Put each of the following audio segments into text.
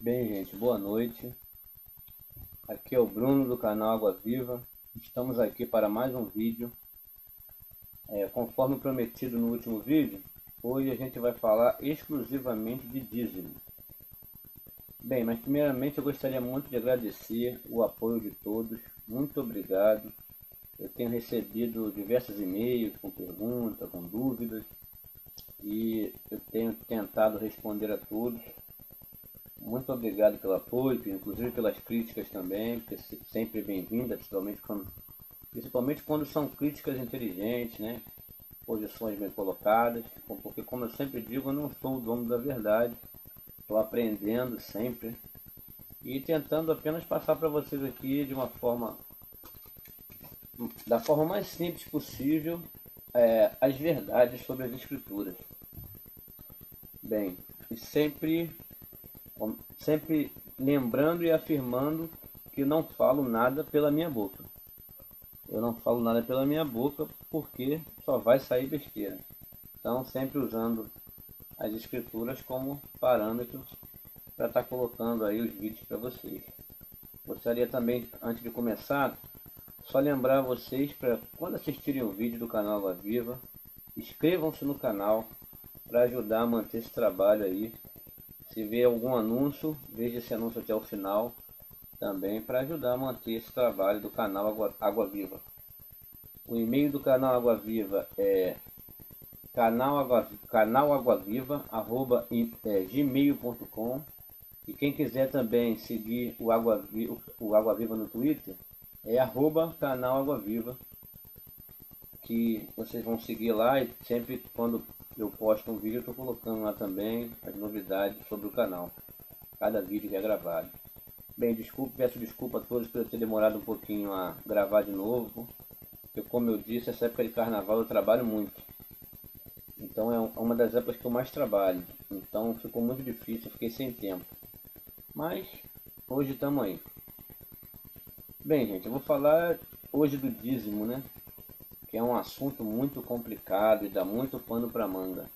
Bem, gente, boa noite. Aqui é o Bruno do canal Água Viva. Estamos aqui para mais um vídeo. Conforme prometido no último vídeo, hoje a gente vai falar exclusivamente de dízimo. Bem, mas primeiramente eu gostaria muito de agradecer o apoio de todos. Muito obrigado. Eu tenho recebido diversos e-mails com perguntas, com dúvidas, e eu tenho tentado responder a todos. Muito obrigado pelo apoio, inclusive pelas críticas também, que é sempre bem-vinda, principalmente quando são críticas inteligentes, né? Posições bem colocadas, porque como eu sempre digo, eu não sou o dono da verdade, estou aprendendo sempre e tentando apenas passar para vocês aqui da forma mais simples possível, as verdades sobre as escrituras. Bem, e sempre lembrando e afirmando que não falo nada pela minha boca. Eu não falo nada pela minha boca porque só vai sair besteira. Então, sempre usando as escrituras como parâmetros para estar colocando aí os vídeos para vocês. Gostaria também, antes de começar, só lembrar vocês para quando assistirem o vídeo do canal Água Viva, inscrevam-se no canal para ajudar a manter esse trabalho aí. Se vê algum anúncio, veja esse anúncio até o final também para ajudar a manter esse trabalho do canal Água Viva. O e-mail do canal Água Viva é canalaguaviva@gmail.com. E quem quiser também seguir o Água Viva no Twitter é @canal Água Viva, que vocês vão seguir lá, e sempre quando eu posto um vídeo eu estou colocando lá também as novidades sobre o canal, cada vídeo que é gravado. Bem, peço desculpa a todos por eu ter demorado um pouquinho a gravar de novo, porque como eu disse, essa época de carnaval eu trabalho muito. Então é uma das épocas que eu mais trabalho. Então ficou muito difícil, eu fiquei sem tempo. Mas hoje estamos aí. Bem, gente, eu vou falar hoje do dízimo, né? Que é um assunto muito complicado e dá muito pano para manga.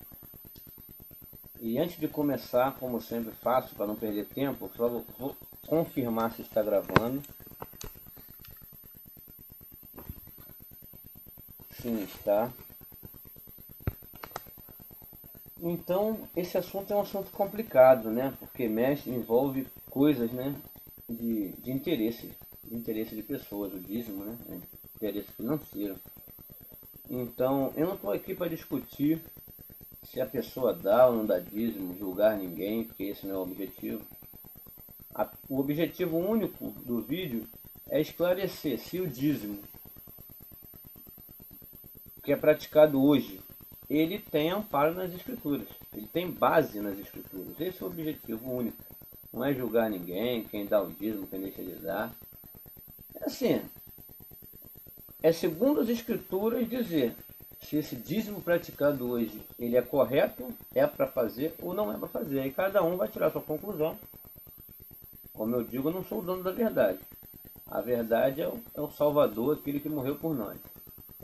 E antes de começar, como sempre faço, para não perder tempo, só vou confirmar se está gravando. Sim, está. Então, esse assunto é um assunto complicado, né? Porque envolve coisas, né? De interesse de pessoas, o dízimo, né? Interesse financeiro. Então, eu não estou aqui para discutir se a pessoa dá ou não dá dízimo, julgar ninguém, porque esse não é o objetivo. O objetivo único do vídeo é esclarecer se o dízimo que é praticado hoje, ele tem amparo nas escrituras, ele tem base nas escrituras. Esse é o objetivo único. Não é julgar ninguém, quem dá o dízimo, quem deixa de dar. É assim, é segundo as escrituras dizer se esse dízimo praticado hoje ele é correto, é para fazer ou não é para fazer. Aí cada um vai tirar a sua conclusão. Como eu digo, eu não sou o dono da verdade. A verdade é o Salvador, aquele que morreu por nós.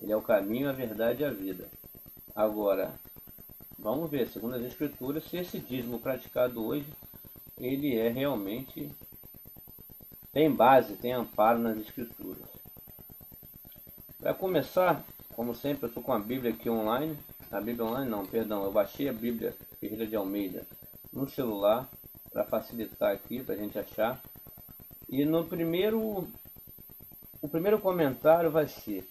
Ele é o caminho, a verdade e a vida. Agora, vamos ver, segundo as escrituras, se esse dízimo praticado hoje, ele é realmente, tem base, tem amparo nas escrituras. Para começar, como sempre, eu estou com a Bíblia aqui online. A Bíblia online não, perdão, eu baixei a Bíblia Ferreira de Almeida no celular para facilitar aqui, para a gente achar. E o primeiro comentário vai ser: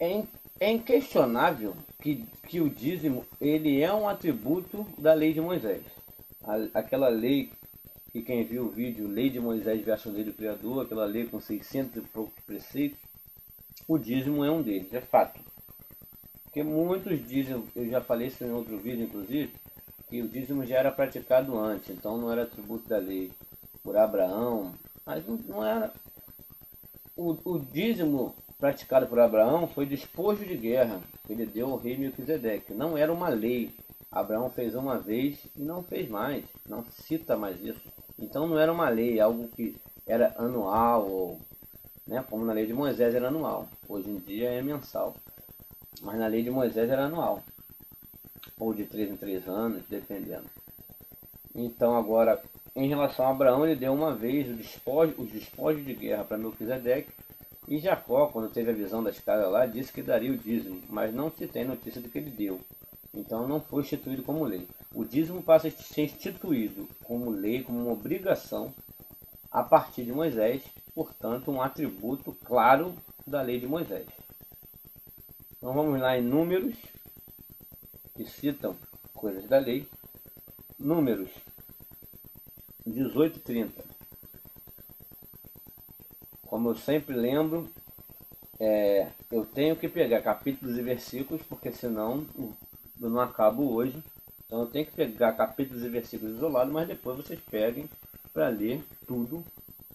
é inquestionável que o dízimo ele é um atributo da lei de Moisés. Aquela lei que quem viu o vídeo, Lei de Moisés versus Lei do Criador, aquela lei com 600 e poucos preceitos, o dízimo é um deles, é fato. Porque muitos dizem, eu já falei isso em outro vídeo inclusive, que o dízimo já era praticado antes, então não era atributo da lei por Abraão, mas não era. O dízimo praticado por Abraão foi despojo de guerra, que ele deu ao rei Melquisedeque. Não era uma lei. Abraão fez uma vez e não fez mais, não cita mais isso. Então não era uma lei, algo que era anual, ou, né, como na lei de Moisés era anual. Hoje em dia é mensal, mas na lei de Moisés era anual, ou de 3 em 3 anos, dependendo. Então agora, em relação a Abraão, ele deu uma vez os despojos de guerra para Melquisedeque, e Jacó, quando teve a visão da escada lá, disse que daria o dízimo, mas não se tem notícia do que ele deu. Então não foi instituído como lei. O dízimo passa a ser instituído como lei, como uma obrigação, a partir de Moisés, portanto um atributo claro da lei de Moisés. Então vamos lá em Números, que citam coisas da lei. Números 18:30. Como eu sempre lembro, eu tenho que pegar capítulos e versículos, porque senão eu não acabo hoje. Então eu tenho que pegar capítulos e versículos isolados, mas depois vocês peguem para ler tudo,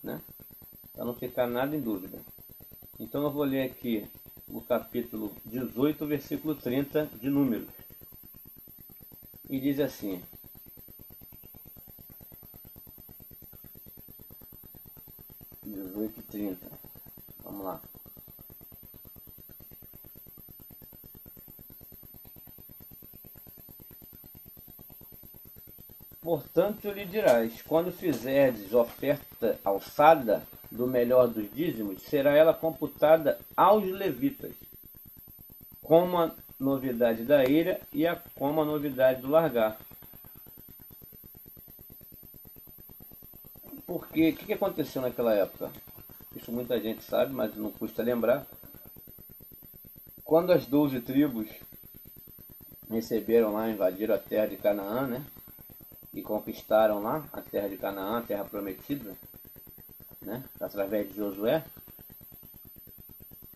né? Para não ficar nada em dúvida. Então eu vou ler aqui o capítulo 18, versículo 30 de Números. E diz assim: vamos lá. Portanto lhe dirás, quando fizerdes oferta alçada do melhor dos dízimos, será ela computada aos levitas, como a novidade da eira e como a novidade do largar. Porque o que aconteceu naquela época? Isso muita gente sabe, mas não custa lembrar. Quando as 12 tribos receberam lá, invadiram a terra de Canaã, né? E conquistaram lá a terra de Canaã, a terra prometida, né? Através de Josué.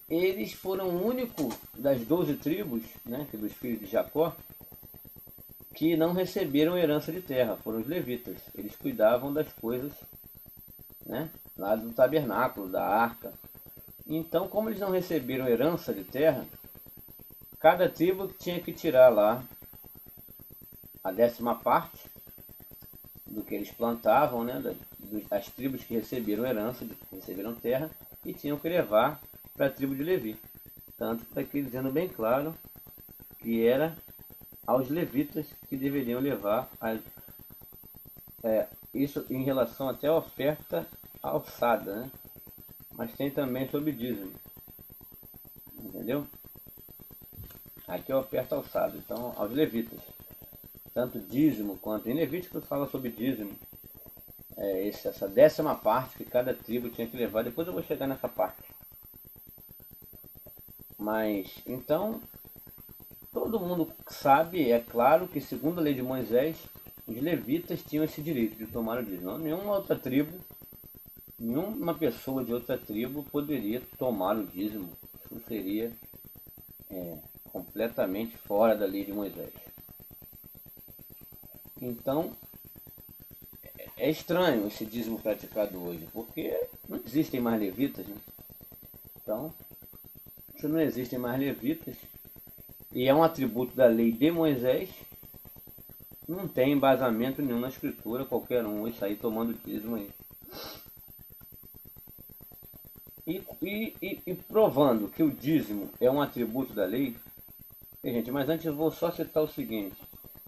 Eles foram o único das 12 tribos, né? Dos filhos de Jacó, que não receberam herança de terra. Foram os levitas. Eles cuidavam das coisas, né? Lá do tabernáculo, da arca. Então, como eles não receberam herança de terra, cada tribo tinha que tirar lá a 10ª parte do que eles plantavam, né? Das tribos que receberam herança, que receberam terra, e tinham que levar para a tribo de Levi. Tanto que está aqui dizendo bem claro que era aos levitas que deveriam levar isso em relação até a oferta alçada, né? Mas tem também sobre dízimo, entendeu? Aqui é a oferta alçada, então aos levitas, tanto dízimo quanto em Levítico fala sobre dízimo, essa 10ª parte que cada tribo tinha que levar. Depois eu vou chegar nessa parte. Mas então todo mundo sabe, é claro, que segundo a lei de Moisés, os levitas tinham esse direito de tomar o dízimo. Nenhuma outra tribo, nenhuma pessoa de outra tribo poderia tomar o dízimo. Isso seria completamente fora da lei de Moisés. Então é estranho esse dízimo praticado hoje, porque não existem mais levitas, né? Então, se não existem mais levitas, e é um atributo da lei de Moisés, não tem embasamento nenhum na escritura, qualquer um vai sair tomando dízimo aí. E provando que o dízimo é um atributo da lei, gente, mas antes eu vou só citar o seguinte.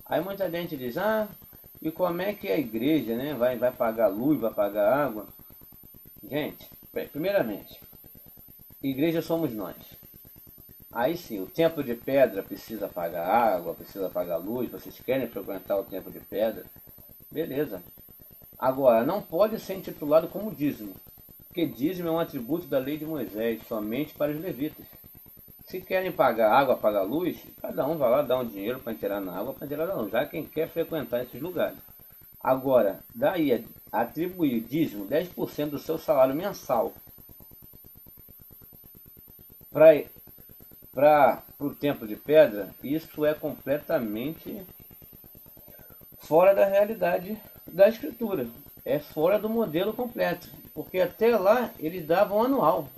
Aí muita gente diz, e como é que a igreja, né, vai pagar luz, vai pagar água? Gente, primeiramente, igreja somos nós. Aí sim, o templo de pedra precisa pagar água, precisa pagar luz, vocês querem frequentar o templo de pedra? Beleza. Agora, não pode ser intitulado como dízimo, porque dízimo é um atributo da lei de Moisés, somente para os levitas. Se querem pagar água, pagar luz, cada um vai lá dar um dinheiro para entrar na água, para entrar na luz, já quem quer frequentar esses lugares. Agora, daí atribuir dízimo 10% do seu salário mensal para o templo de pedra, isso é completamente fora da realidade da escritura. É fora do modelo completo, porque até lá eles davam anual.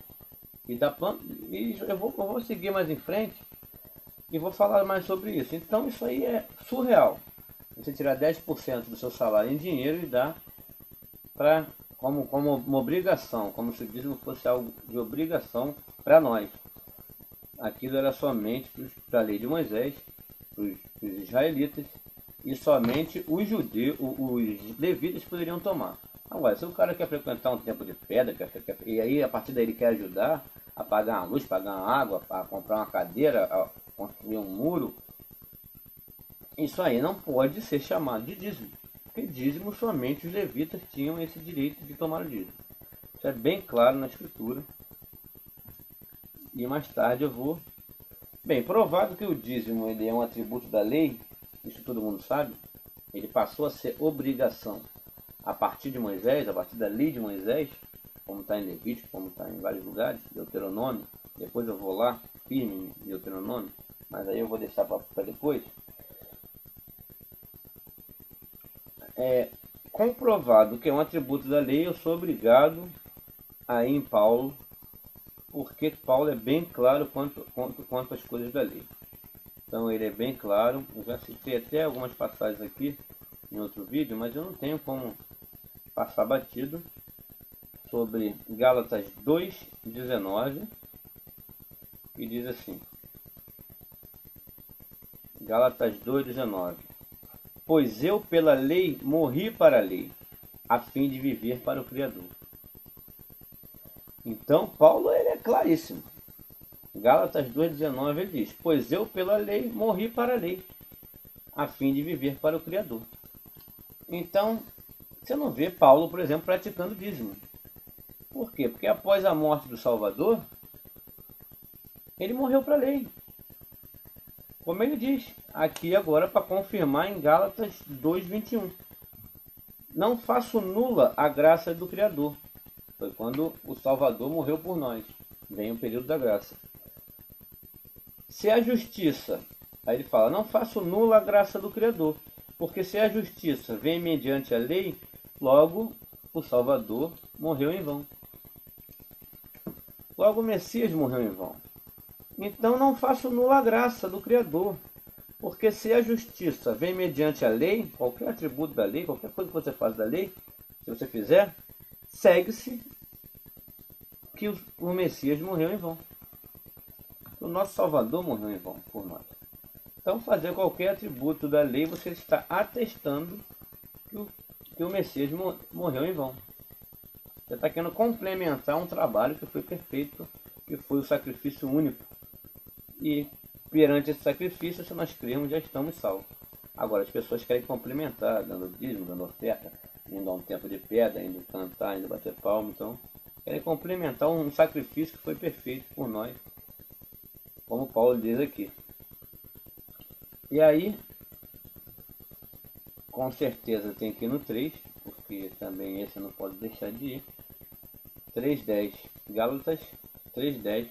E eu vou seguir mais em frente e vou falar mais sobre isso. Então isso aí é surreal. Você tirar 10% do seu salário em dinheiro e dar como uma obrigação, como se o dízimo fosse algo de obrigação para nós. Aquilo era somente para a lei de Moisés, para os israelitas, e somente os judeus, os levitas poderiam tomar. Agora, se o cara quer frequentar um templo de pedra, e aí a partir daí ele quer ajudar a pagar uma luz, pagar uma água, a comprar uma cadeira, a construir um muro, isso aí não pode ser chamado de dízimo. Porque dízimo somente os levitas tinham esse direito de tomar o dízimo. Isso é bem claro na escritura. E mais tarde eu vou... Bem, provado que o dízimo ele é um atributo da lei, isso todo mundo sabe, ele passou a ser obrigação a partir de Moisés, a partir da lei de Moisés, como está em Levítico, como está em vários lugares, Deuteronômio, depois eu vou lá, firme em Deuteronômio, mas aí eu vou deixar para depois. Comprovado que é um atributo da lei, eu sou obrigado a ir em Paulo, porque Paulo é bem claro quanto às coisas da lei. Então ele é bem claro, eu já citei até algumas passagens aqui em outro vídeo, mas eu não tenho como passar batido sobre Gálatas 2:19, que diz assim, Gálatas 2:19, pois eu pela lei morri para a lei, a fim de viver para o Criador. Então Paulo ele é claríssimo. Gálatas 2:19 ele diz, pois eu pela lei morri para a lei, a fim de viver para o Criador. Então, você não vê Paulo, por exemplo, praticando dízimo. Por quê? Porque após a morte do Salvador, ele morreu para a lei. Como ele diz aqui agora para confirmar em Gálatas 2:21. Não faço nula a graça do Criador. Foi quando o Salvador morreu por nós. Vem o período da graça. Se a justiça, aí ele fala, não faço nula a graça do Criador, porque se a justiça vem mediante a lei, logo o Salvador morreu em vão. Logo o Messias morreu em vão. Então não faço nula a graça do Criador, porque se a justiça vem mediante a lei, qualquer atributo da lei, qualquer coisa que você faz da lei, se você fizer, segue-se que o Messias morreu em vão. O nosso Salvador morreu em vão por nós. Então, fazer qualquer atributo da lei, você está atestando que o Messias morreu em vão. Você está querendo complementar um trabalho que foi perfeito, que foi o sacrifício único. E perante esse sacrifício, se nós crermos, já estamos salvos. Agora, as pessoas querem complementar, dando dízimo, dando oferta, indo a um tempo de pedra, indo cantar, indo bater palma. Então, querem complementar um sacrifício que foi perfeito por nós, como Paulo diz aqui. E aí, com certeza tem que ir no 3, porque também esse não pode deixar de ir. 3:10, Gálatas 3:10,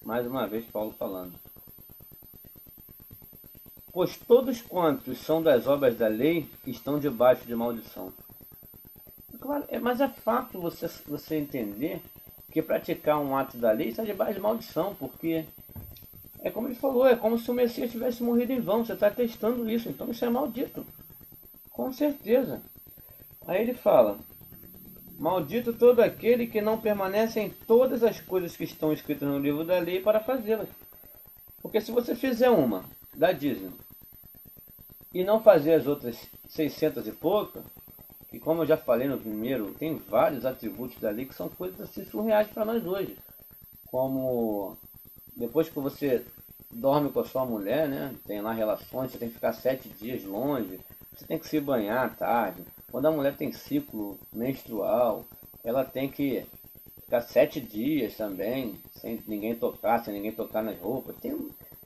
mais uma vez Paulo falando. Pois todos quantos são das obras da lei estão debaixo de maldição. Claro, mas é fato você entender que praticar um ato da lei está debaixo de maldição, porque é como ele falou, é como se o Messias tivesse morrido em vão, você está testando isso, então isso é maldito, com certeza. Aí ele fala, maldito todo aquele que não permanece em todas as coisas que estão escritas no livro da lei para fazê-las. Porque se você fizer uma, dá dízimo, e não fazer as outras 600 e poucas, que como eu já falei no primeiro, tem vários atributos da lei que são coisas assim surreais para nós hoje. Como depois que você dorme com a sua mulher, né, tem lá relações, você tem que ficar 7 dias longe, você tem que se banhar à tarde. Quando a mulher tem ciclo menstrual, ela tem que ficar 7 dias também, sem ninguém tocar nas roupas.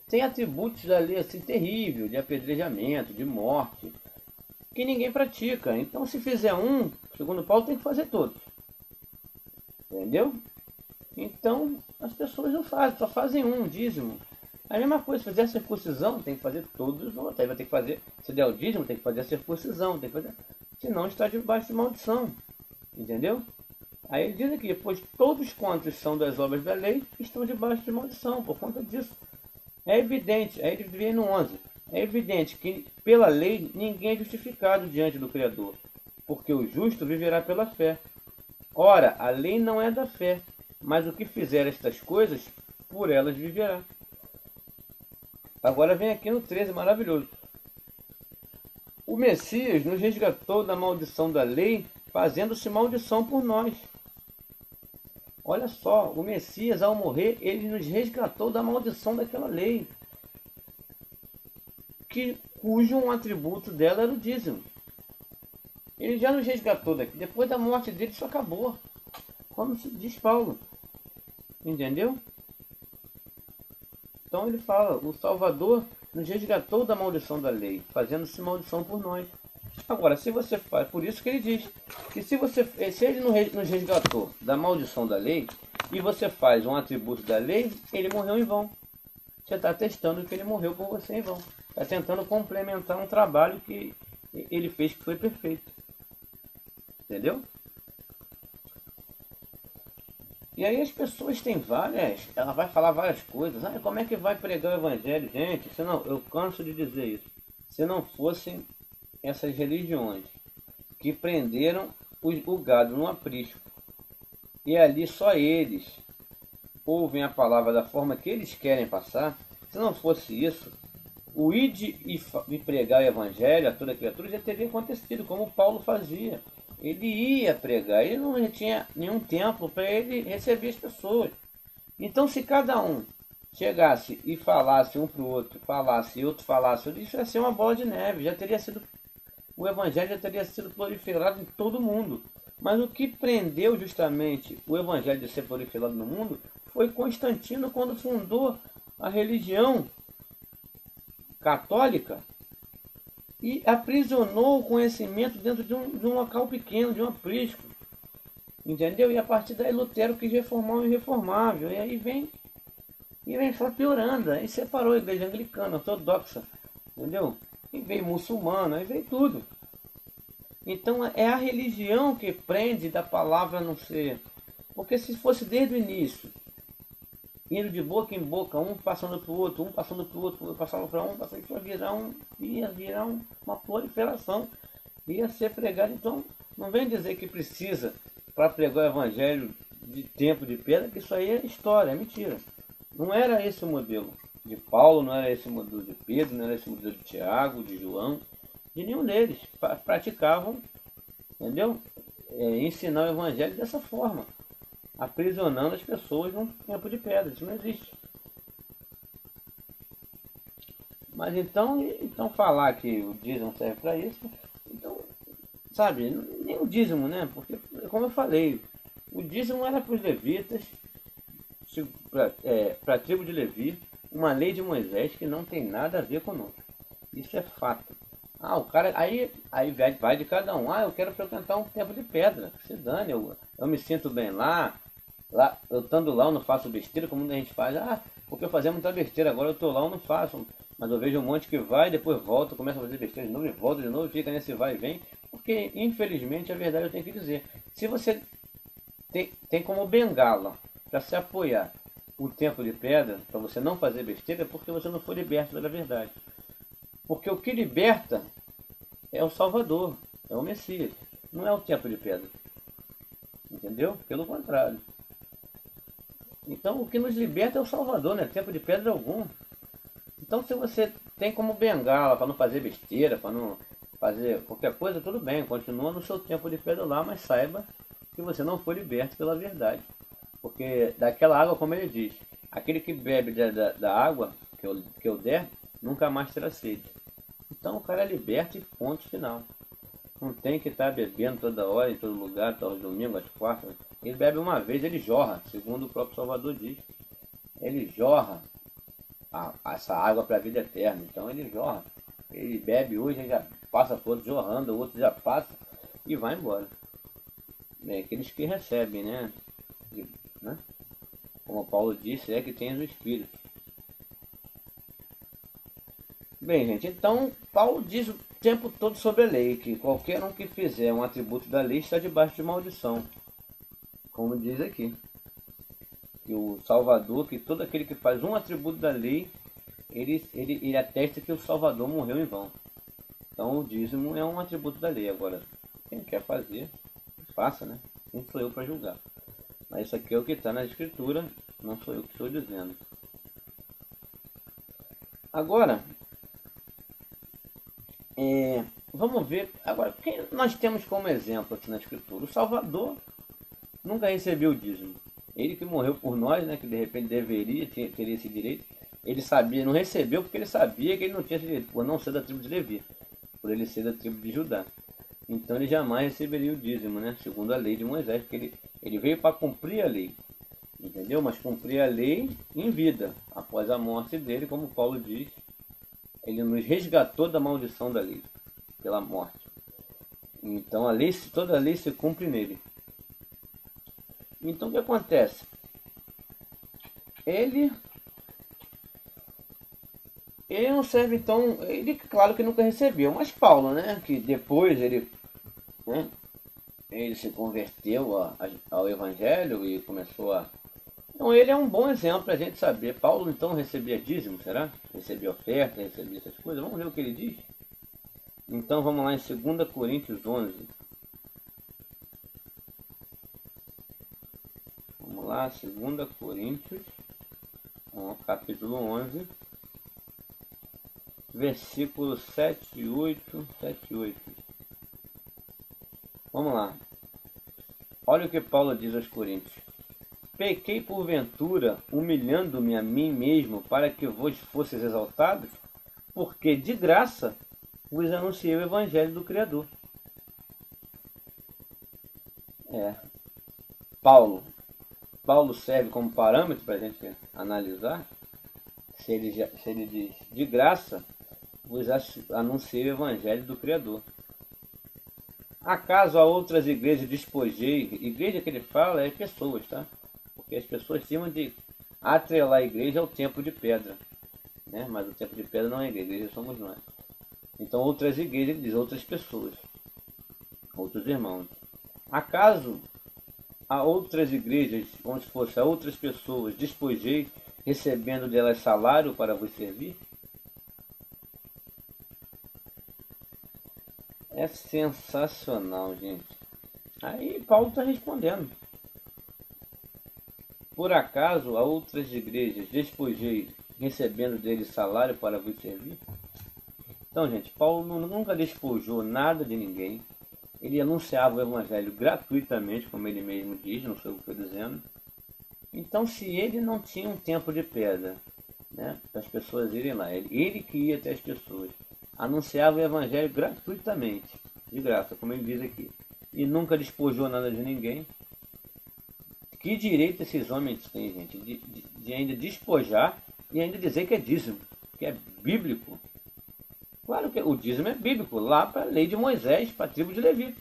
Tem atributos ali assim terrível, de apedrejamento, de morte, que ninguém pratica. Então se fizer um, segundo Paulo, tem que fazer todos. Entendeu? Então as pessoas não fazem, só fazem um dízimo. A mesma coisa, se fizer a circuncisão, tem que fazer todos os outros. Aí vai ter que fazer, se der o dízimo, tem que fazer a circuncisão, tem que fazer. Senão está debaixo de maldição. Entendeu? Aí ele diz aqui, pois todos quantos são das obras da lei estão debaixo de maldição, por conta disso. É evidente, aí ele vem no 11, é evidente que pela lei ninguém é justificado diante do Criador, porque o justo viverá pela fé. Ora, a lei não é da fé, mas o que fizer estas coisas, por elas viverá. Agora vem aqui no 13, maravilhoso. O Messias nos resgatou da maldição da lei, fazendo-se maldição por nós. Olha só, o Messias, ao morrer, ele nos resgatou da maldição daquela lei, cujo um atributo dela era o dízimo. Ele já nos resgatou daqui. Depois da morte dele, isso acabou. Como diz Paulo. Entendeu? Então ele fala, o Salvador nos resgatou da maldição da lei, fazendo-se maldição por nós. Agora, se você faz, por isso que ele diz que se ele nos resgatou da maldição da lei, e você faz um atributo da lei, ele morreu em vão. Você está testando que ele morreu por você em vão. Está tentando complementar um trabalho que ele fez que foi perfeito. Entendeu? E aí as pessoas têm várias, ela vai falar várias coisas. Ah, como é que vai pregar o evangelho? Gente, eu canso de dizer isso. Se não fossem essas religiões que prenderam o gado no aprisco, e ali só eles ouvem a palavra da forma que eles querem passar, se não fosse isso, o ide e pregar o evangelho a toda criatura já teria acontecido, como Paulo fazia. Ele ia pregar, ele não tinha nenhum tempo para ele receber as pessoas. Então, se cada um chegasse e falasse um para o outro, falasse e outro falasse, isso ia ser uma bola de neve, o evangelho já teria sido proliferado em todo mundo. Mas o que prendeu justamente o evangelho de ser proliferado no mundo foi Constantino, quando fundou a religião católica e aprisionou o conhecimento dentro de um local pequeno, de um aprisco. Entendeu? E a partir daí Lutero quis reformar o irreformável. E aí vem só piorando. Aí separou a igreja anglicana, ortodoxa. Entendeu? E veio muçulmana, aí veio tudo. Então é a religião que prende da palavra não ser. Porque se fosse desde o início, indo de boca em boca, um passando para o outro, um passando para o outro, passava para um, passava para ia virar uma proliferação, ia ser pregado. Então, não vem dizer que precisa, para pregar o evangelho de tempo de pedra, que isso aí é história, é mentira. Não era esse o modelo de Paulo, não era esse o modelo de Pedro, não era esse o modelo de Tiago, de João, de nenhum deles. Praticavam, entendeu? Ensinar o evangelho dessa forma, aprisionando as pessoas num tempo de pedra. Isso não existe. Mas então falar que o dízimo serve para isso, então, sabe, nem o dízimo, né? Porque, como eu falei, o dízimo era para os levitas, para a tribo de Levi, uma lei de Moisés que não tem nada a ver conosco. Isso é fato. Ah, o cara, aí vai de cada um. Ah, eu quero frequentar um templo de pedra. Se dane, eu me sinto bem lá, eu estando lá eu não faço besteira, como a gente faz. Ah, porque eu fazia muita besteira, agora eu estou lá eu não faço. Mas eu vejo um monte que vai, depois volta, começa a fazer besteira de novo e volta de novo, fica nesse vai e vem. Porque, infelizmente, a verdade eu tenho que dizer. Se você tem como bengala para se apoiar o templo de pedra, para você não fazer besteira, é porque você não foi liberto pela verdade. Porque o que liberta é o Salvador, é o Messias, não é o templo de pedra. Entendeu? Pelo contrário. Então o que nos liberta é o Salvador, não é tempo de pedra algum. Então se você tem como bengala para não fazer besteira, para não fazer qualquer coisa, tudo bem, continua no seu tempo de pedra lá, mas saiba que você não foi liberto pela verdade. Porque daquela água, como ele diz, aquele que bebe da água que eu der, nunca mais terá sede. Então o cara é liberto e ponto final. Não tem que estar bebendo toda hora, em todo lugar, aos domingos, às quartas. Ele bebe uma vez, ele jorra, segundo o próprio Salvador diz. Ele jorra essa água para a vida eterna. Então ele jorra. Ele bebe hoje, já passa por outro jorrando, o outro já passa e vai embora. É aqueles que recebem, né? Como Paulo disse, é que tens o Espírito. Bem, gente, então Paulo diz o tempo todo sobre a lei, que qualquer um que fizer um atributo da lei está debaixo de maldição. Como diz aqui. Que o Salvador, que todo aquele que faz um atributo da lei, ele atesta que o Salvador morreu em vão. Então o dízimo é um atributo da lei. Agora, quem quer fazer, faça, né? Não sou eu para julgar. Mas isso aqui é o que está na Escritura, não sou eu que estou dizendo. Agora, vamos ver agora quem nós temos como exemplo aqui na Escritura. O Salvador nunca recebeu o dízimo. Ele que morreu por nós, né, que de repente deveria, teria esse direito. Ele sabia, não recebeu porque ele sabia que ele não tinha esse direito, por não ser da tribo de Levi, por ele ser da tribo de Judá. Então ele jamais receberia o dízimo, né, segundo a lei de Moisés, porque ele veio para cumprir a lei, entendeu? Mas cumprir a lei em vida, após a morte dele, como Paulo diz, ele nos resgatou da maldição da lei, pela morte. Então a lei, toda a lei se cumpre nele. Então o que acontece? Ele não serve, então, ele claro que nunca recebeu, mas Paulo, né, que depois ele, né, ele se converteu ao Evangelho e começou a... Então ele é um bom exemplo para a gente saber. Paulo então recebia dízimo, será? Recebia oferta, recebia essas coisas. Vamos ver o que ele diz? Então vamos lá em 2 Coríntios 11. Vamos lá, 2 Coríntios, capítulo 11. Versículos 7 e 8, 7 e 8. Vamos lá. Olha o que Paulo diz aos Coríntios. Pequei porventura, humilhando-me a mim mesmo, para que vos fosseis exaltados? Porque de graça vos anunciei o Evangelho do Criador. Paulo serve como parâmetro para a gente analisar. Se ele diz, de graça vos anunciei o Evangelho do Criador. Acaso a outras igrejas despojei? Igreja que ele fala é pessoas, tá? Porque as pessoas cimam de atrelar a igreja ao templo de pedra, né? Mas o templo de pedra não é igreja, a igreja somos nós. Então outras igrejas, ele diz, outras pessoas, outros irmãos. Acaso a outras igrejas, como se fosse a outras pessoas, despojei, recebendo delas salário para vos servir? É sensacional, gente. Aí Paulo está respondendo. Por acaso a outras igrejas despojei, recebendo deles salário para vos servir? Então, gente, Paulo nunca despojou nada de ninguém. Ele anunciava o Evangelho gratuitamente, como ele mesmo diz, não sei o que eu estou dizendo. Então, se ele não tinha um templo de pedra, né, para as pessoas irem lá, ele que ia até as pessoas, anunciava o Evangelho gratuitamente, de graça, como ele diz aqui, e nunca despojou nada de ninguém. Que direito esses homens têm, gente, de ainda despojar e ainda dizer que é dízimo, que é bíblico? Claro que o dízimo é bíblico, lá para a lei de Moisés, para a tribo de Levi.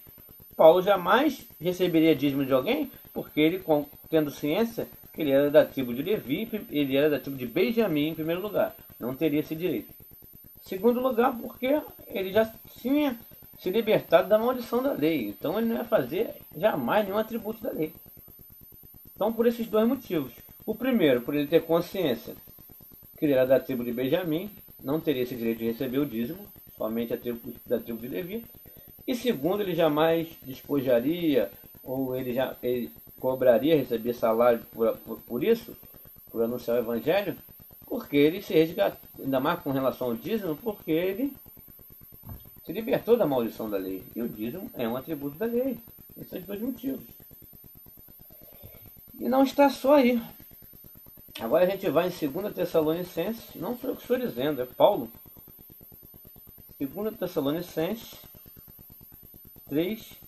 Paulo jamais receberia dízimo de alguém, porque ele, tendo ciência que ele era da tribo de Levi, ele era da tribo de Benjamim em primeiro lugar, não teria esse direito. Segundo lugar, porque ele já tinha se libertado da maldição da lei, então ele não ia fazer jamais nenhum atributo da lei. Então, por esses dois motivos. O primeiro, por ele ter consciência que ele era da tribo de Benjamim, não teria esse direito de receber o dízimo, somente da tribo de Levi. E segundo, ele jamais despojaria, ou ele cobraria, receber salário por isso, por anunciar o Evangelho, porque ele se resgatou, ainda mais com relação ao dízimo, porque ele se libertou da maldição da lei. E o dízimo é um atributo da lei. Esses são os dois motivos. E não está só aí. Agora a gente vai em 2 Tessalonicenses, não sou eu que estou dizendo, é Paulo. 2 Tessalonicenses 3.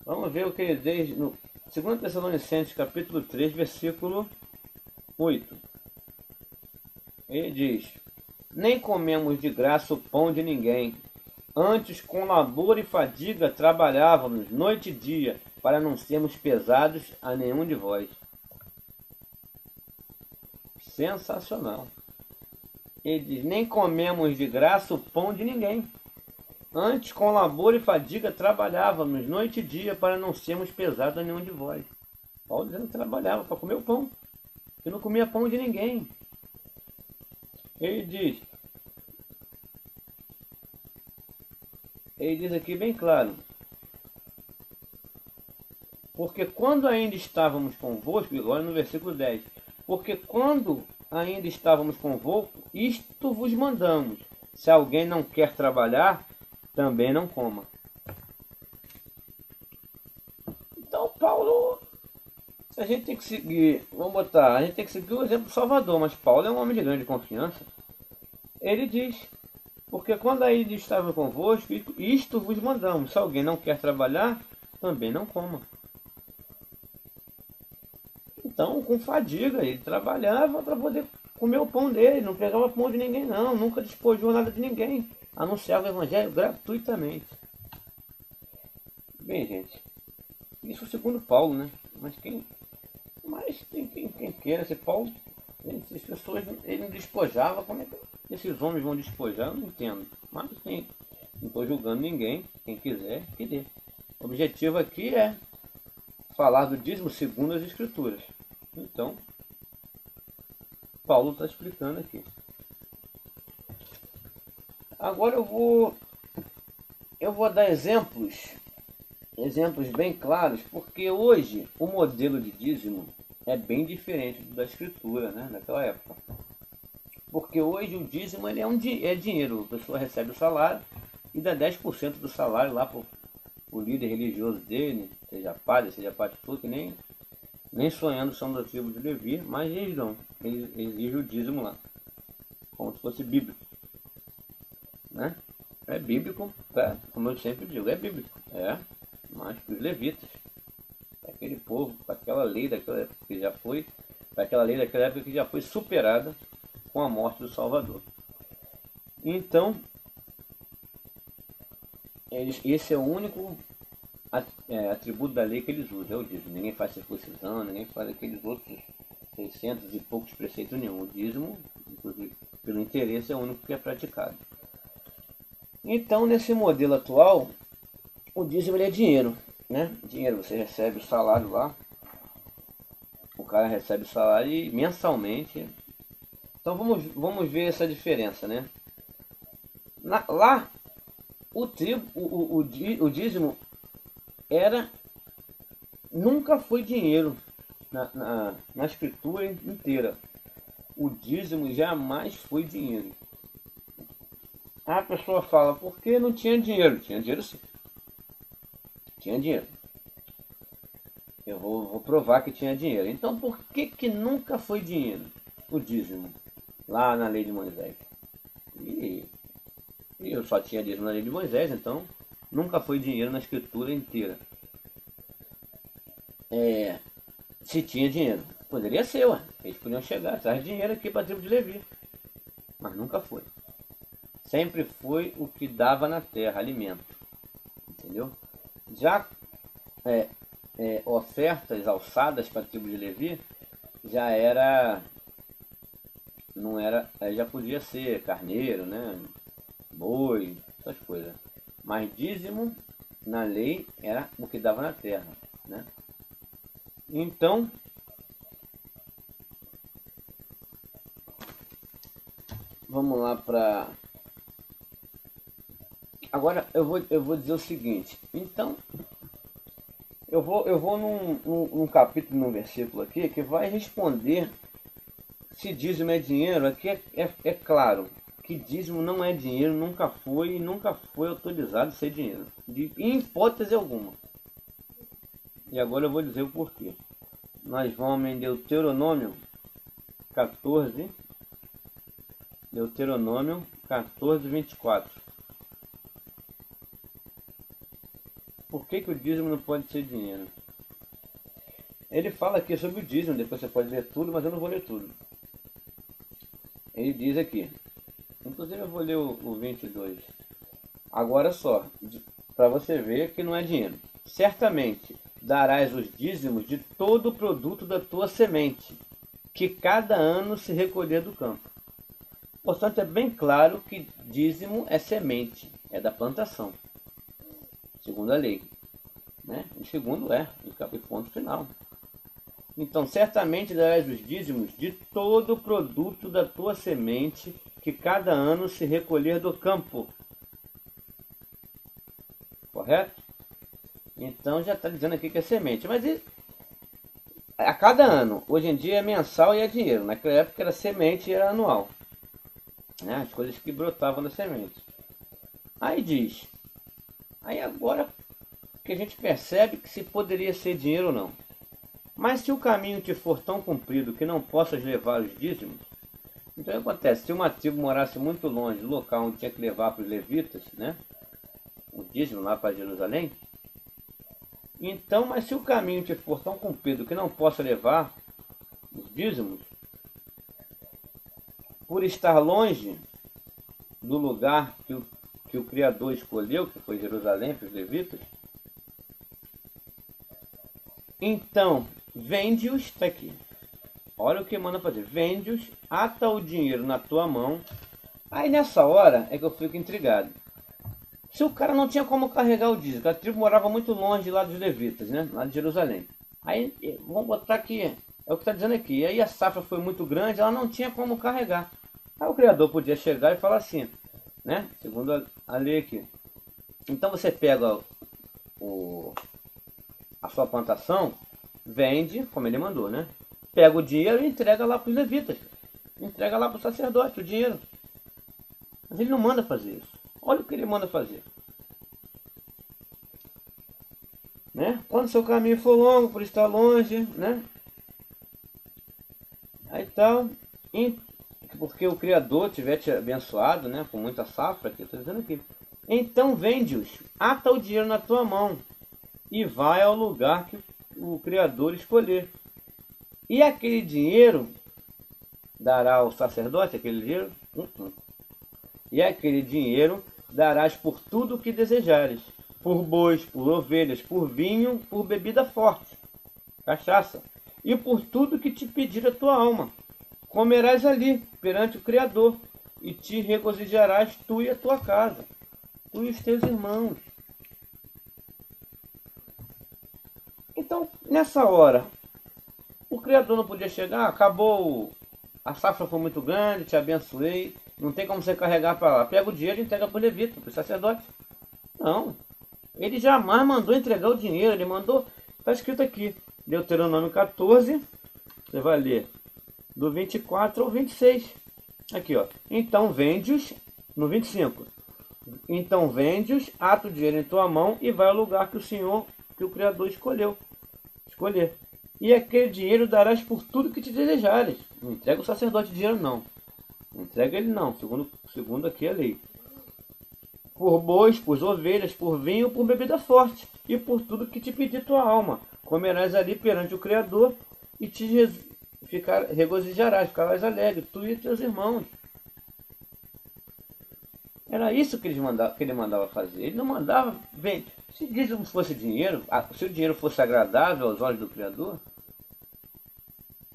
Vamos ver o que ele diz no 2 Tessalonicenses capítulo 3, versículo 8. Ele diz: nem comemos de graça o pão de ninguém, antes com labor e fadiga trabalhávamos noite e dia, para não sermos pesados a nenhum de vós. Sensacional. Ele diz, nem comemos de graça o pão de ninguém. Antes, com labor e fadiga, trabalhávamos noite e dia para não sermos pesados a nenhum de vós. Paulo dizendo que trabalhava para comer o pão. Que não comia pão de ninguém. Ele diz aqui bem claro. Porque quando ainda estávamos convosco, agora no versículo 10, porque quando ainda estávamos convosco, isto vos mandamos. Se alguém não quer trabalhar, também não coma. Então Paulo, a gente tem que seguir, a gente tem que seguir o exemplo do Salvador, mas Paulo é um homem de grande confiança. Ele diz, porque quando ele estava convosco, isto vos mandamos, se alguém não quer trabalhar, também não coma. Então, com fadiga, ele trabalhava para poder comer o pão dele, não pegava pão de ninguém não, nunca despojou nada de ninguém, anunciava o evangelho gratuitamente. Bem, gente, isso segundo Paulo, né? Mas quem queira ser Paulo, essas pessoas, ele não despojava, como é que esses homens vão despojar? Eu não entendo. Mas não estou julgando ninguém, quem quiser, que dê. O objetivo aqui é falar do dízimo segundo as Escrituras. Então, Paulo está explicando aqui. Agora eu vou dar exemplos bem claros, porque hoje o modelo de dízimo é bem diferente da Escritura, né, naquela época. Porque hoje o dízimo ele é dinheiro, a pessoa recebe o salário e dá 10% do salário lá para o líder religioso dele, seja padre, seja pastor, que nem sonhando são da tribo de Levi, mas eles dão, eles exigem o dízimo lá, como se fosse bíblico, né? É bíblico, como eu sempre digo, é bíblico, mas para os levitas, aquele povo, para aquela lei daquela época que já foi, para aquela lei daquela época que já foi superada com a morte do Salvador. Então, esse é o único atributo da lei que eles usam, é o dízimo. Ninguém faz circuncisão, ninguém faz aqueles outros 600 e poucos preceitos nenhum. O dízimo, inclusive pelo interesse, é o único que é praticado. Então, nesse modelo atual, o dízimo ele é dinheiro, né? Dinheiro, você recebe o salário lá, o cara recebe o salário e mensalmente. Então vamos ver essa diferença, né? Lá, o dízimo nunca foi dinheiro na escritura inteira. O dízimo jamais foi dinheiro. A pessoa fala, por que não tinha dinheiro? Tinha dinheiro sim. Tinha dinheiro. Eu vou provar que tinha dinheiro. Então por que nunca foi dinheiro o dízimo? Lá na lei de Moisés. E eu só tinha dízimo na lei de Moisés, então nunca foi dinheiro na escritura inteira. Se tinha dinheiro, poderia ser, ué. Eles podiam chegar, traz dinheiro aqui para a tribo de Levi. Mas nunca foi. Sempre foi o que dava na terra, alimento. Entendeu? Já ofertas alçadas para a tribo de Levi, já era... Não era, já podia ser carneiro, né? Boi, essas coisas. Mas dízimo na lei era o que dava na terra, né? Então, vamos lá para... Agora eu vou dizer o seguinte. Então, eu vou num capítulo, num versículo aqui, que vai responder se dízimo é dinheiro. Aqui é claro que dízimo não é dinheiro, nunca foi autorizado a ser dinheiro, em hipótese alguma. E agora eu vou dizer o porquê. Nós vamos em Deuteronômio 14, 24. Por que o dízimo não pode ser dinheiro? Ele fala aqui sobre o dízimo, depois você pode ler tudo, mas eu não vou ler tudo. Ele diz aqui, inclusive eu vou ler o 22. Agora só, para você ver que não é dinheiro. Certamente darás os dízimos de todo o produto da tua semente, que cada ano se recolher do campo. Portanto, é bem claro que dízimo é semente, é da plantação, segundo a lei, né? E segundo e ponto final. Então, certamente darás os dízimos de todo o produto da tua semente, que cada ano se recolher do campo. Correto? Então já está dizendo aqui que é semente. Mas a cada ano, hoje em dia é mensal e é dinheiro. Naquela época era semente e era anual, né? As coisas que brotavam da semente. Aí diz, Aí agora que a gente percebe que se poderia ser dinheiro ou não. Mas se o caminho te for tão comprido que não possas levar os dízimos, então o que acontece? Se uma tribo morasse muito longe do local onde tinha que levar para os levitas, né? O dízimo lá para Jerusalém, então, mas se o caminho te for tão comprido que não possa levar os dízimos, por estar longe do lugar que o Criador escolheu, que foi Jerusalém para os levitas, então vende-os, está aqui. Olha o que manda fazer. Vende-os, ata o dinheiro na tua mão. Aí nessa hora é que eu fico intrigado. Se o cara não tinha como carregar o dízimo, a tribo morava muito longe lá dos levitas, né? Lá de Jerusalém. Aí, vamos botar aqui, é o que está dizendo aqui. E aí a safra foi muito grande, ela não tinha como carregar. Aí o Criador podia chegar e falar assim, né? Segundo a lei aqui. Então você pega a sua plantação, vende, como ele mandou, né? Pega o dinheiro e entrega lá para os levitas. Entrega lá para o sacerdote o dinheiro. Mas ele não manda fazer isso. Olha o que ele manda fazer. Né? Quando seu caminho for longo, por estar longe, né? Aí tal, porque o Criador tiver te abençoado, né? Com muita safra, aqui, estou dizendo aqui. Então vende-os, ata o dinheiro na tua mão e vai ao lugar que o Criador escolher. E aquele dinheiro dará ao sacerdote, aquele dinheiro, e aquele dinheiro darás por tudo o que desejares, por bois, por ovelhas, por vinho, por bebida forte, cachaça, e por tudo que te pedir a tua alma. Comerás ali, perante o Criador, e te regozijarás tu e a tua casa, tu e os teus irmãos. Então, nessa hora, o Criador não podia chegar, acabou, a safra foi muito grande, te abençoei, não tem como você carregar para lá. Pega o dinheiro e entrega para o levita, para o sacerdote. Não. Ele jamais mandou entregar o dinheiro. Ele mandou... Está escrito aqui. Deuteronômio 14. Você vai ler. Do 24 ao 26. Aqui, ó. Então vende-os... No 25. Então vende-os, ata o dinheiro em tua mão e vai ao lugar que o Senhor, que o Criador escolher. E aquele dinheiro darás por tudo que te desejares. Não entrega o sacerdote dinheiro, não. Não entrega ele não, segundo aqui a lei. Por bois, por ovelhas, por vinho, por bebida forte, e por tudo que te pedir tua alma. Comerás ali perante o Criador, e te regozijarás, ficarás alegre, tu e teus irmãos. Era isso que ele mandava fazer. Ele não mandava, bem, se dízimo fosse dinheiro, se o dinheiro fosse agradável aos olhos do Criador,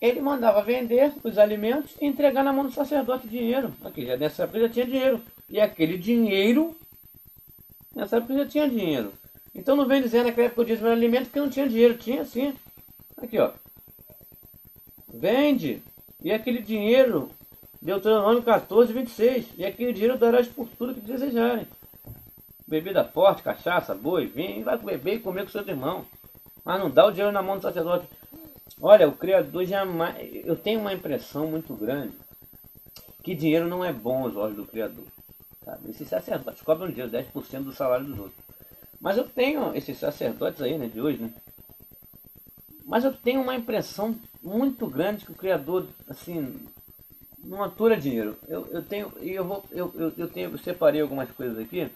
ele mandava vender os alimentos e entregar na mão do sacerdote o dinheiro. Aqui, já nessa época já tinha dinheiro. E aquele dinheiro, nessa época já tinha dinheiro. Então não vem dizendo naquela época o dízimo era alimento porque não tinha dinheiro. Tinha sim. Aqui, ó. Vende. E aquele dinheiro, Deuteronômio 14, 26. E aquele dinheiro darás por tudo que desejarem. Bebida forte, cachaça, boi, vinho. E vai beber e comer com seus irmãos. Mas não dá o dinheiro na mão do sacerdote. Olha, o Criador jamais... Eu tenho uma impressão muito grande que dinheiro não é bom aos olhos do Criador. Sabe? Esses sacerdotes cobram dinheiro, 10% do salário dos outros. Mas eu tenho esses sacerdotes aí, né, de hoje, né? Mas eu tenho uma impressão muito grande que o Criador, assim, não atura dinheiro. Eu separei algumas coisas aqui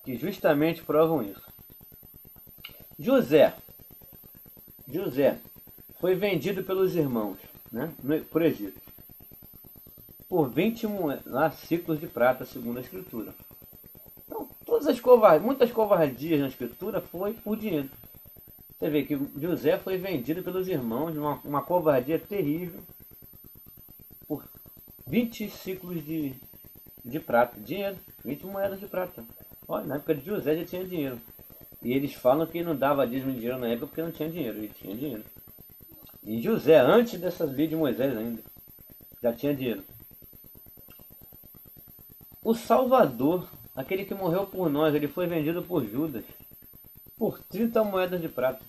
que justamente provam isso. José foi vendido pelos irmãos, né, por Egito, por 20 ciclos de prata, segundo a Escritura. Então, muitas covardias na Escritura foi por dinheiro. Você vê que José foi vendido pelos irmãos, uma covardia terrível, por 20 ciclos de prata, dinheiro, 20 moedas de prata. Olha, na época de José já tinha dinheiro. E eles falam que não dava dízimo de dinheiro na época porque não tinha dinheiro. Ele tinha dinheiro. E José, antes dessas leis de Moisés ainda, já tinha dinheiro. O Salvador, aquele que morreu por nós, ele foi vendido por Judas por 30 moedas de prata.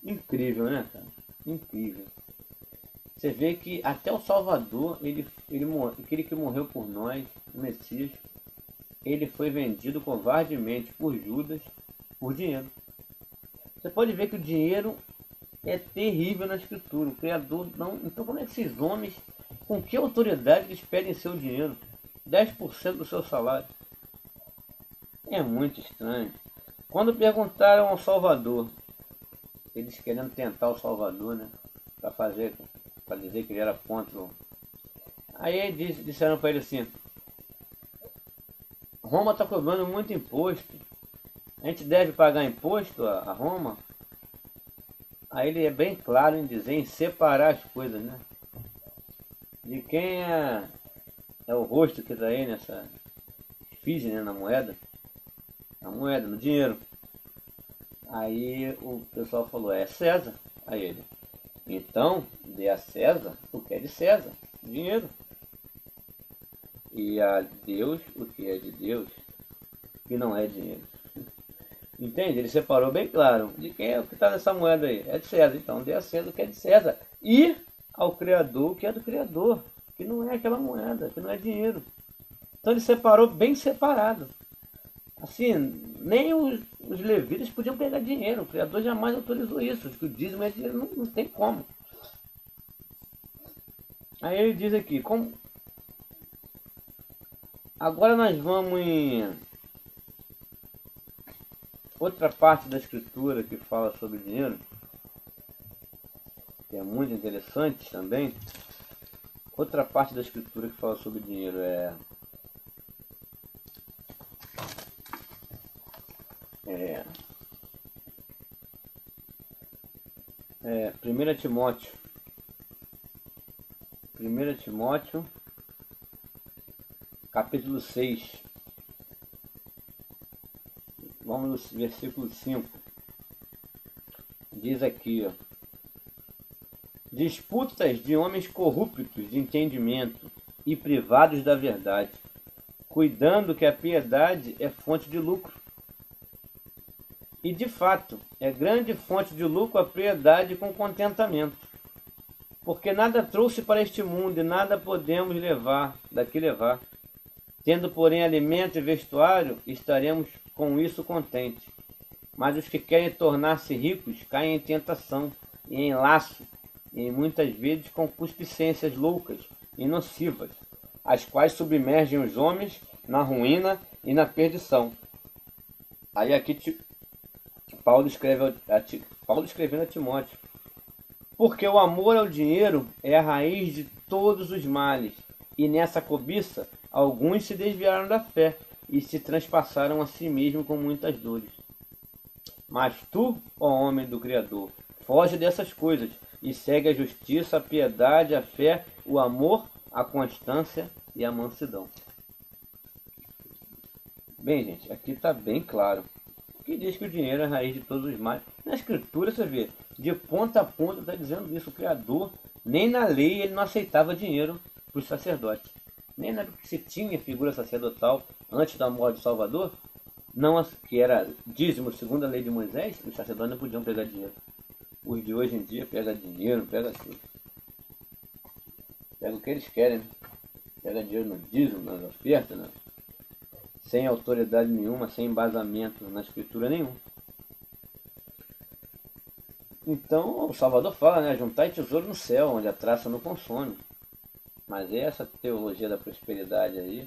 Incrível, né, cara? Incrível. Você vê que até o Salvador, aquele que morreu por nós, o Messias, ele foi vendido covardemente por Judas por dinheiro. Você pode ver que o dinheiro é terrível na escritura. O Criador não. Então como é que esses homens, com que autoridade eles pedem seu dinheiro? 10% do seu salário. É muito estranho. Quando perguntaram ao Salvador, eles querendo tentar o Salvador, né? Para dizer que ele era contra o... Aí disseram para ele assim: Roma está cobrando muito imposto. A gente deve pagar imposto a Roma? Aí ele é bem claro em dizer, em separar as coisas, né? De quem é o rosto que está aí nessa efígie, né, na moeda. Na moeda, no dinheiro. Aí o pessoal falou: é César. Aí ele: então, dê a César o que é de César, dinheiro. E a Deus o que é de Deus, que não é dinheiro. Entende? Ele separou bem claro. De quem é o que está nessa moeda aí? É de César. Então dê a César o que é de César. E ao Criador o que é do Criador, que não é aquela moeda, que não é dinheiro. Então ele separou bem separado. Assim, nem os levitas podiam pegar dinheiro. O Criador jamais autorizou isso. Que o dízimo é dinheiro, não tem como. Aí ele diz aqui, como... Agora nós vamos em outra parte da escritura que fala sobre dinheiro, que é muito interessante também. Outra parte da escritura que fala sobre dinheiro é 1 Timóteo. 1 Timóteo, capítulo 6. Vamos no versículo 5. Diz aqui, ó: disputas de homens corruptos de entendimento e privados da verdade, cuidando que a piedade é fonte de lucro. E de fato, é grande fonte de lucro a piedade com contentamento. Porque nada trouxe para este mundo e nada podemos daqui levar. Tendo, porém, alimento e vestuário, estaremos com isso contentes. Mas os que querem tornar-se ricos caem em tentação e em laço, e muitas vezes concupiscências loucas e nocivas, as quais submergem os homens na ruína e na perdição. Aí aqui Paulo escrevendo a Timóteo: porque o amor ao dinheiro é a raiz de todos os males, e nessa cobiça alguns se desviaram da fé e se transpassaram a si mesmos com muitas dores. Mas tu, ó homem do Criador, foge dessas coisas e segue a justiça, a piedade, a fé, o amor, a constância e a mansidão. Bem, gente, aqui está bem claro que diz que o dinheiro é a raiz de todos os males. Na escritura você vê, de ponta a ponta está dizendo isso. O Criador, nem na lei ele não aceitava dinheiro para os sacerdotes. Nem na época que se tinha figura sacerdotal antes da morte do Salvador, não, que era dízimo segundo a lei de Moisés, os sacerdotes não podiam pegar dinheiro. Os de hoje em dia pegam dinheiro, pegam tudo. Pega o que eles querem, né? Pega dinheiro no dízimo, nas ofertas, né? Sem autoridade nenhuma, sem embasamento na escritura nenhum. Então o Salvador fala, né? Juntai tesouro no céu, onde a traça não consome. Mas é essa teologia da prosperidade aí,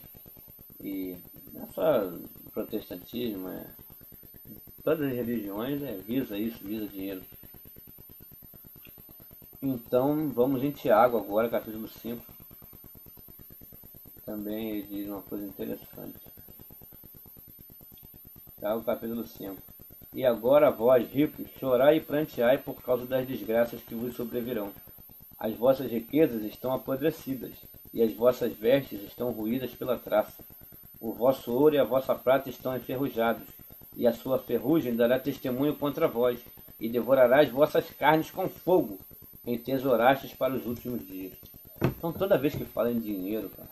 e não é só o protestantismo, todas as religiões visa isso, visa dinheiro. Então vamos em Tiago agora, capítulo 5. Também ele diz uma coisa interessante. Tiago capítulo 5. E agora vós, ricos, chorai e pranteai por causa das desgraças que vos sobrevirão. As vossas riquezas estão apodrecidas, e as vossas vestes estão ruídas pela traça. O vosso ouro e a vossa prata estão enferrujados, e a sua ferrugem dará testemunho contra vós, e devorará as vossas carnes com fogo, entesourastes para os últimos dias. Então toda vez que fala em dinheiro, cara,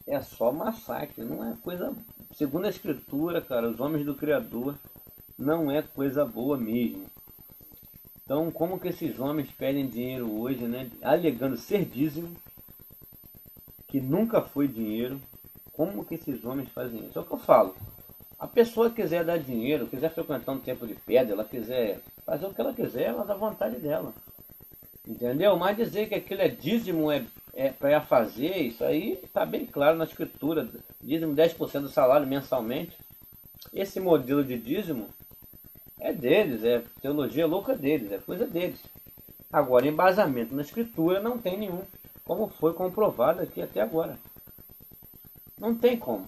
é só massacre, não é coisa... Segundo a escritura, cara, os homens do Criador, não é coisa boa mesmo. Então, como que esses homens pedem dinheiro hoje, né? Alegando ser dízimo, que nunca foi dinheiro, Como que esses homens fazem isso? É o que eu falo. A pessoa quiser dar dinheiro, quiser frequentar um templo de pedra, ela quiser fazer o que ela quiser, ela dá vontade dela. Entendeu? Mas dizer que aquilo é dízimo, é para fazer, isso aí está bem claro na escritura. Dízimo 10% do salário mensalmente. Esse modelo de dízimo é deles, é teologia louca deles, é coisa deles. Agora, embasamento na escritura não tem nenhum, como foi comprovado aqui até agora. Não tem como.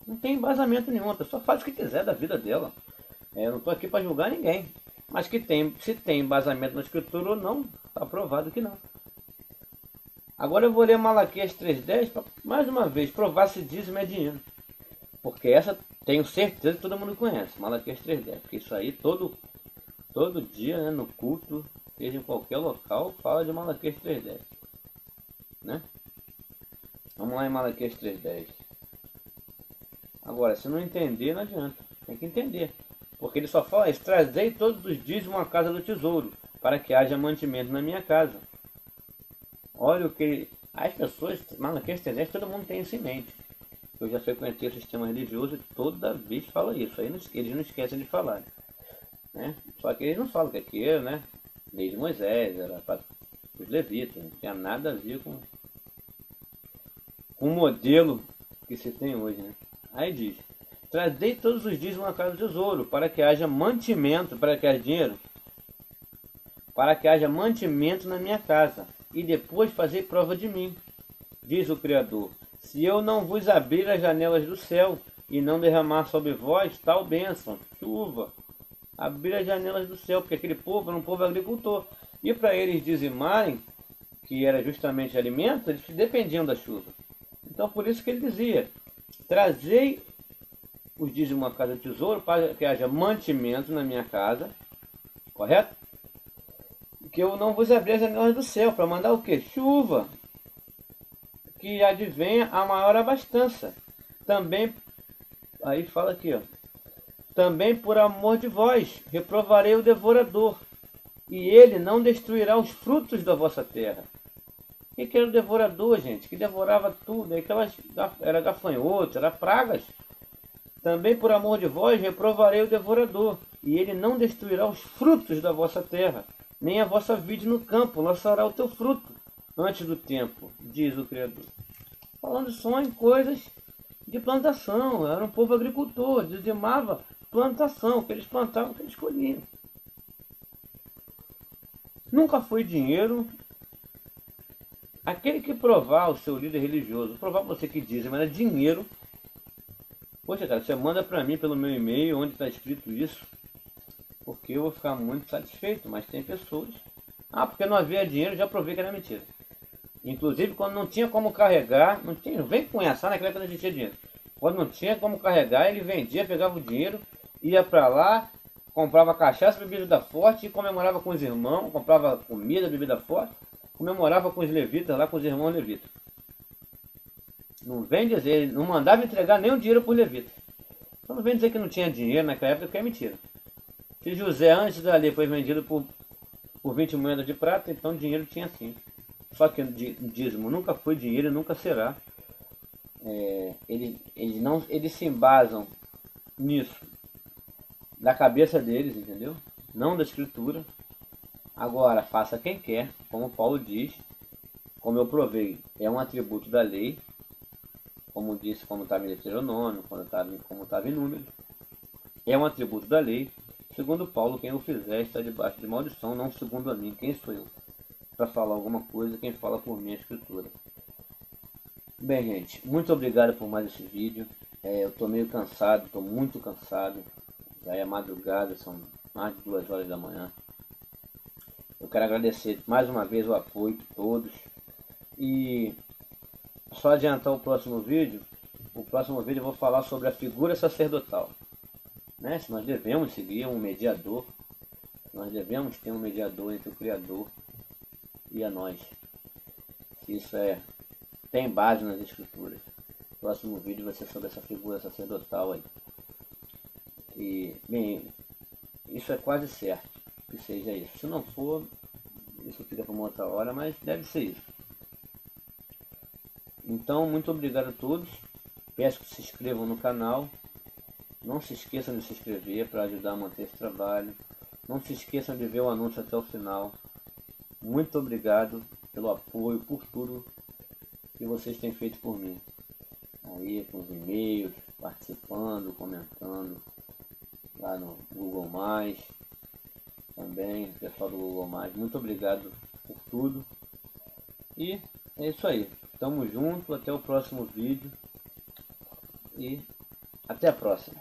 Não tem embasamento nenhum, a pessoa faz o que quiser da vida dela. Eu não estou aqui para julgar ninguém. Mas que tem, se tem embasamento na escritura ou não, está provado que não. Agora eu vou ler Malaquias 3,10 para, mais uma vez, provar se dízimo é dinheiro. Porque essa tenho certeza que todo mundo conhece, Malaquias 3,10. Porque isso aí todo dia, né, no culto, seja em qualquer local, fala de Malaquias 3,10. Né? Vamos lá em Malaquias 3,10. Agora, se não entender, não adianta. Tem que entender. Porque ele só fala, trazei todos os dízimos à casa do tesouro, para que haja mantimento na minha casa. Olha o que as pessoas, Malaquias 3,10, todo mundo tem isso em mente. Eu já frequentei o sistema religioso e toda vez fala isso. Aí eles não esquecem de falar. Né? Só que eles não falam que aquilo, né? Lei de Moisés, era para os levitas, não tinha nada a ver com o modelo que se tem hoje. Né? Aí diz, trazei todos os dízimos à casa do tesouro, para que haja mantimento, para que haja dinheiro, para que haja mantimento na minha casa, e depois fazei prova de mim, diz o Criador. Se eu não vos abrir as janelas do céu, e não derramar sobre vós tal bênção, chuva, abrir as janelas do céu, porque aquele povo era um povo agricultor, e para eles dizimarem, que era justamente alimento, eles dependiam da chuva. Então por isso que ele dizia, trazei os dízimos à casa do tesouro, para que haja mantimento na minha casa, correto? Que eu não vos abri as janelas do céu, para mandar o quê? Chuva, que advenha a maior abastança. Também, aí fala aqui, ó, também por amor de vós, reprovarei o devorador, e ele não destruirá os frutos da vossa terra. O que era o devorador, gente? Que devorava tudo, era gafanhoto, era pragas. Também por amor de vós, reprovarei o devorador, e ele não destruirá os frutos da vossa terra, nem a vossa vide no campo, lançará o teu fruto antes do tempo, diz o Criador. Falando só em coisas de plantação, era um povo agricultor, dizimava plantação, o que eles plantavam, o que eles colhiam. Nunca foi dinheiro. Aquele que provar, o seu líder religioso, provar você que dizem, mas é dinheiro. Poxa, cara, você manda para mim pelo meu e-mail onde está escrito isso, porque eu vou ficar muito satisfeito. Mas tem pessoas, porque não havia dinheiro, já provei que era mentira. Inclusive quando não tinha como carregar, não vem com essa, naquela época não tinha dinheiro. Quando não tinha como carregar, ele vendia, pegava o dinheiro, ia para lá, comprava cachaça, bebida forte e comemorava com os irmãos, comprava comida, bebida forte, comemorava com os levitas lá, com os irmãos levitas. Não vem dizer, ele não mandava entregar nem o dinheiro para os levitas. Então não vem dizer que não tinha dinheiro naquela época, que é mentira. Se José antes da lei foi vendido por 20 moedas de prata, então dinheiro tinha sim. Só que o dízimo nunca foi dinheiro e nunca será. Eles se embasam nisso, da cabeça deles, entendeu? Não da escritura. Agora, faça quem quer, como Paulo diz, como eu provei, é um atributo da lei, como disse, como estava em Deuteronômio, como estava em Números, é um atributo da lei. Segundo Paulo, quem o fizer está debaixo de maldição, não segundo a mim, quem sou eu para falar alguma coisa, quem fala por mim é a escritura. Bem, gente, muito obrigado por mais esse vídeo. Eu estou meio cansado, estou muito cansado, já é madrugada, são mais de 2 horas da manhã. Eu quero agradecer mais uma vez o apoio de todos. E só adiantar o próximo vídeo eu vou falar sobre a figura sacerdotal. Né? Se nós devemos seguir um mediador, nós devemos ter um mediador entre o Criador e a nós. Se isso tem base nas escrituras. O próximo vídeo vai ser sobre essa figura sacerdotal aí. E, bem, isso é quase certo que seja isso. Se não for, isso fica para uma outra hora, mas deve ser isso. Então, muito obrigado a todos. Peço que se inscrevam no canal. Não se esqueçam de se inscrever para ajudar a manter esse trabalho. Não se esqueçam de ver o anúncio até o final. Muito obrigado pelo apoio, por tudo que vocês têm feito por mim. Aí com os e-mails, participando, comentando lá no Google+, também, pessoal do Google+, muito obrigado por tudo. E é isso aí. Tamo junto, até o próximo vídeo e até a próxima.